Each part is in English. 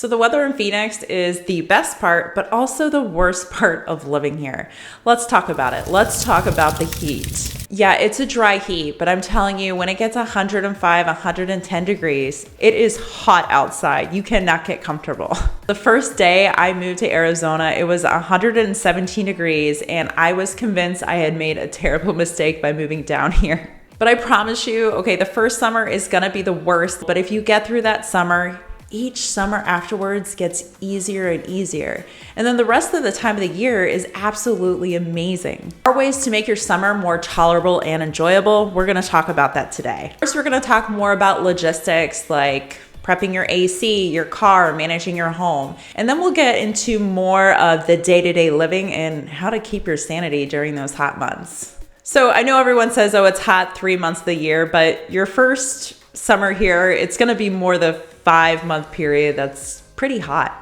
So the weather in Phoenix is the best part, but also the worst part of living here. Let's talk about it. Let's talk about the heat. Yeah, it's a dry heat, but I'm telling you, when it gets 105, 110 degrees, it is hot outside. You cannot get comfortable. The first day I moved to Arizona, it was 117 degrees, and I was convinced I had made a terrible mistake by moving down here. But I promise you, okay, the first summer is gonna be the worst, but if you get through that summer, each summer afterwards gets easier and easier. And then the rest of the time of the year is absolutely amazing. There are ways to make your summer more tolerable and enjoyable. We're gonna talk about that today. First, we're gonna talk more about logistics like prepping your AC, your car, managing your home. And then we'll get into more of the day-to-day living and how to keep your sanity during those hot months. So I know everyone says, oh, it's hot 3 months of the year, but your first summer here, it's gonna be more the 5-month period that's pretty hot.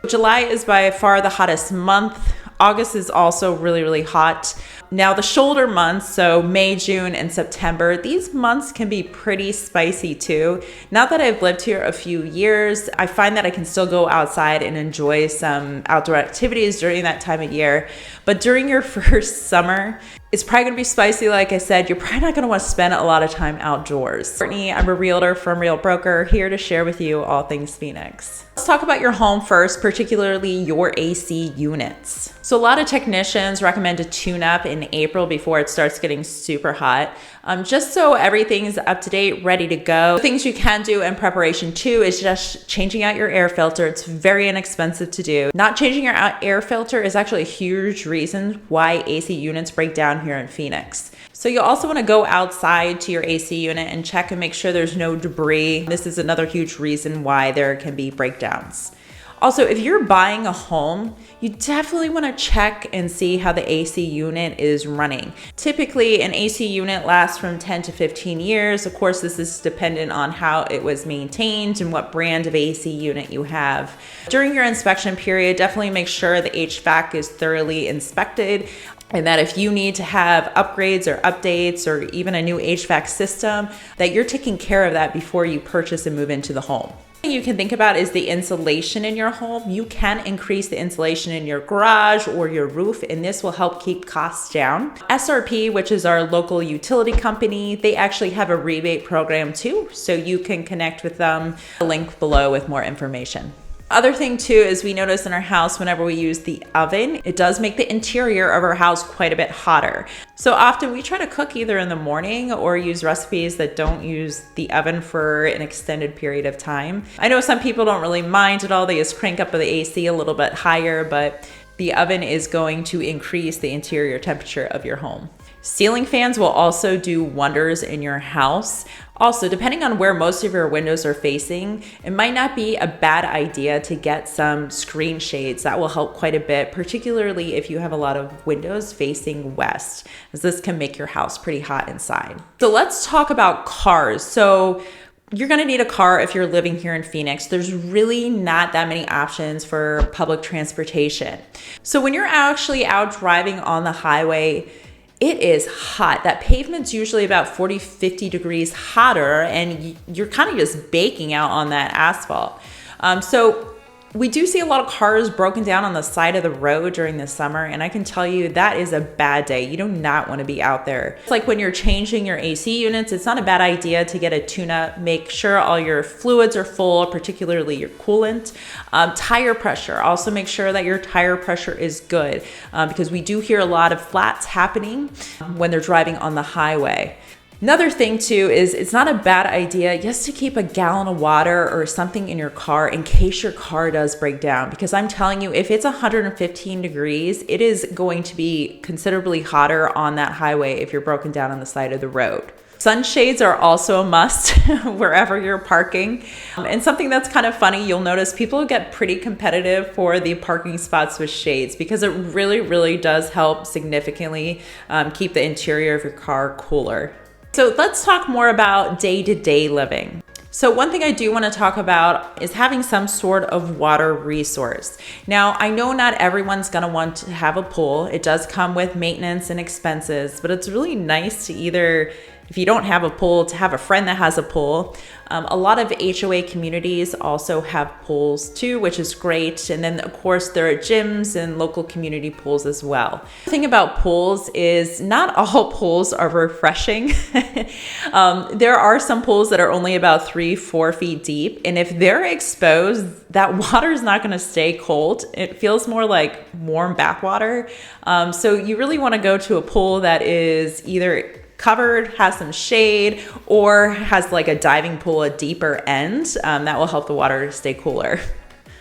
July is by far the hottest month. August is also really, really hot. Now the shoulder months, so May, June, and September, these months can be pretty spicy too. Now that I've lived here a few years, I find that I can still go outside and enjoy some outdoor activities during that time of year. But during your first summer, it's probably gonna be spicy. Like I said, you're probably not gonna want to spend a lot of time outdoors. Courtney, I'm a realtor from Real Broker, here to share with you all things Phoenix. Let's talk about your home first, particularly your AC units. So a lot of technicians recommend a tune-up in April before it starts getting super hot, just so everything's up to date, ready to go. Things you can do in preparation too is just changing out your air filter. It's very inexpensive to do. Not changing your air filter is actually a huge reason why AC units break down here in Phoenix. So you'll also want to go outside to your AC unit and check and make sure there's no debris. This is another huge reason why there can be breakdowns. Also, if you're buying a home, you definitely want to check and see how the AC unit is running. Typically, an AC unit lasts from 10 to 15 years. Of course, this is dependent on how it was maintained and what brand of AC unit you have. During your inspection period, definitely make sure the HVAC is thoroughly inspected, and that if you need to have upgrades or updates or even a new HVAC system, that you're taking care of that before you purchase and move into the home. You can think about is the insulation in your home. You can increase the insulation in your garage or your roof, and this will help keep costs down. SRP, which is our local utility company, they actually have a rebate program too, so you can connect with them. The link below with more information. Other thing too is we notice in our house whenever we use the oven, it does make the interior of our house quite a bit hotter. So often we try to cook either in the morning or use recipes that don't use the oven for an extended period of time. I know some people don't really mind at all. They just crank up the AC a little bit higher, but the oven is going to increase the interior temperature of your home. Ceiling fans will also do wonders in your house. Also, depending on where most of your windows are facing, it might not be a bad idea to get some screen shades. That will help quite a bit, particularly if you have a lot of windows facing west, as this can make your house pretty hot inside. So let's talk about cars. So you're gonna need a car if you're living here in Phoenix. There's really not that many options for public transportation. So when you're actually out driving on the highway, it is hot. That pavement's usually about 40, 50 degrees hotter, and you're kind of just baking out on that asphalt. So we do see a lot of cars broken down on the side of the road during the summer, and I can tell you that is a bad day. You do not want to be out there. It's like when you're changing your AC units, it's not a bad idea to get a tune-up. Make sure all your fluids are full, particularly your coolant. Tire pressure, also make sure that your tire pressure is good, because we do hear a lot of flats happening when they're driving on the highway. Another thing too is it's not a bad idea just to keep a gallon of water or something in your car in case your car does break down, because I'm telling you, if it's 115 degrees, it is going to be considerably hotter on that highway if you're broken down on the side of the road. Sunshades are also a must wherever you're parking. And something that's kind of funny, you'll notice people get pretty competitive for the parking spots with shades, because it really, really does help significantly keep the interior of your car cooler. So let's talk more about day-to-day living. So one thing I do want to talk about is having some sort of water resource. Now, I know not everyone's going to want to have a pool. It does come with maintenance and expenses, but it's really nice to either if you don't have a pool, to have a friend that has a pool. A lot of HOA communities also have pools too, which is great. And then of course there are gyms and local community pools as well. The thing about pools is not all pools are refreshing. There are some pools that are only about 3-4 feet deep. And if they're exposed, that water is not going to stay cold. It feels more like warm bathwater. So you really want to go to a pool that is either covered, has some shade, or has like a diving pool, a deeper end. That will help the water stay cooler.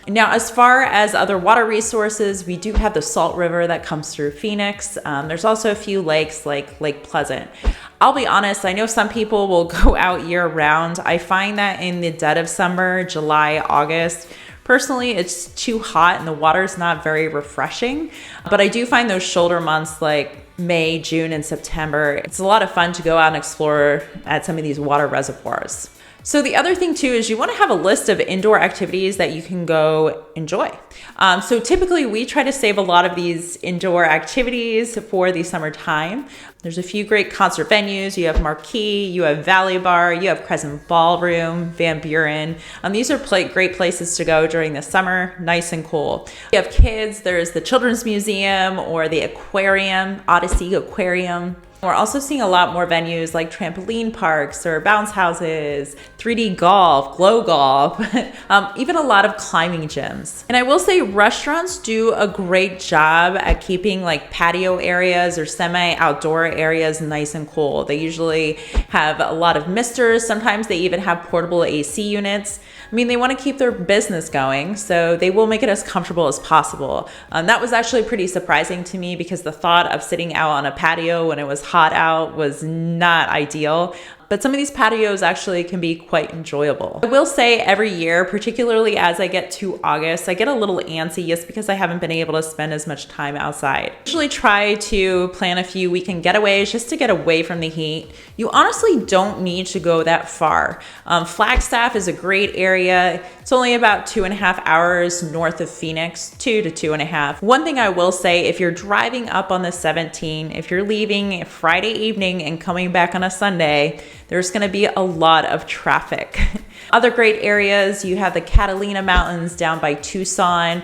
Now, as far as other water resources, we do have the Salt River that comes through Phoenix. There's also a few lakes like Lake Pleasant. I'll be honest, I know some people will go out year round. I find that in the dead of summer, July, August, personally, it's too hot and the water's not very refreshing. But I do find those shoulder months like May, June, and September, it's a lot of fun to go out and explore at some of these water reservoirs. So the other thing too is you want to have a list of indoor activities that you can go enjoy. So typically we try to save a lot of these indoor activities for the summertime. There's a few great concert venues. You have Marquee, you have Valley Bar, you have Crescent Ballroom, Van Buren. These are great places to go during the summer, nice and cool. You have kids, there's the Children's Museum or the Aquarium, Odyssey Aquarium. We're also seeing a lot more venues like trampoline parks or bounce houses, 3D golf, glow golf, even a lot of climbing gyms. And I will say restaurants do a great job at keeping like patio areas or semi-outdoor areas nice and cool. They usually have a lot of misters. Sometimes they even have portable AC units. I mean, they want to keep their business going, so they will make it as comfortable as possible. That was actually pretty surprising to me because the thought of sitting out on a patio when it was hot out was not ideal. But some of these patios actually can be quite enjoyable. I will say every year, particularly as I get to August, I get a little antsy just because I haven't been able to spend as much time outside. I usually try to plan a few weekend getaways just to get away from the heat. You honestly don't need to go that far. Flagstaff is a great area. It's only about 2.5 hours north of Phoenix, 2 to 2.5. One thing I will say, if you're driving up on the 17th, if you're leaving Friday evening and coming back on a Sunday, there's going to be a lot of traffic. Other great areas, you have the Catalina Mountains down by Tucson,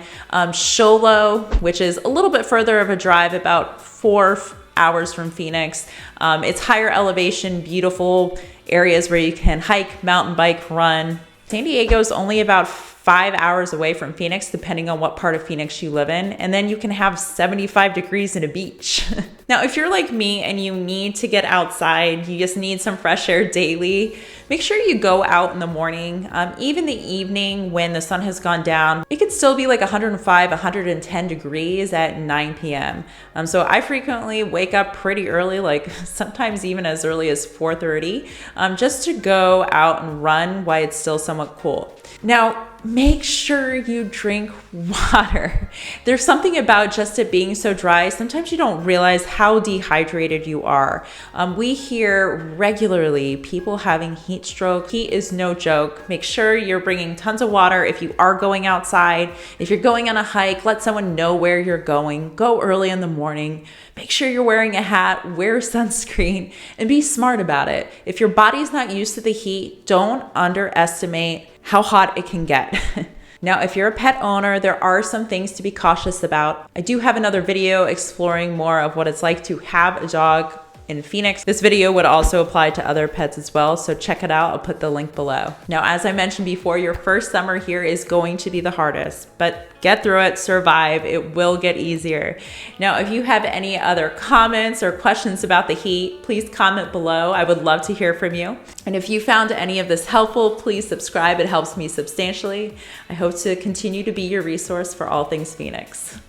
Show Low, which is a little bit further of a drive, about 4 hours from Phoenix. It's higher elevation, beautiful areas where you can hike, mountain bike, run. San Diego's only about 5 hours away from Phoenix, depending on what part of Phoenix you live in. And then you can have 75 degrees in a beach. Now, if you're like me and you need to get outside, you just need some fresh air daily, make sure you go out in the morning. Even the evening when the sun has gone down, it could still be like 105, 110 degrees at 9 p.m. So I frequently wake up pretty early, like sometimes even as early as 4:30, just to go out and run while it's still somewhat cool. Now, make sure you drink water. There's something about just it being so dry. Sometimes you don't realize how dehydrated you are. We hear regularly people having heat stroke. Heat is no joke. Make sure you're bringing tons of water if you are going outside. If you're going on a hike, let someone know where you're going. Go early in the morning. Make sure you're wearing a hat, wear sunscreen, and be smart about it. If your body's not used to the heat, don't underestimate how hot it can get. Now, if you're a pet owner, there are some things to be cautious about. I do have another video exploring more of what it's like to have a dog in Phoenix. This video would also apply to other pets as well, so check it out. I'll put the link below. Now, as I mentioned before, your first summer here is going to be the hardest, but get through it, survive. It will get easier. Now, if you have any other comments or questions about the heat, please comment below. I would love to hear from you. And if you found any of this helpful, please subscribe. It helps me substantially. I hope to continue to be your resource for all things Phoenix.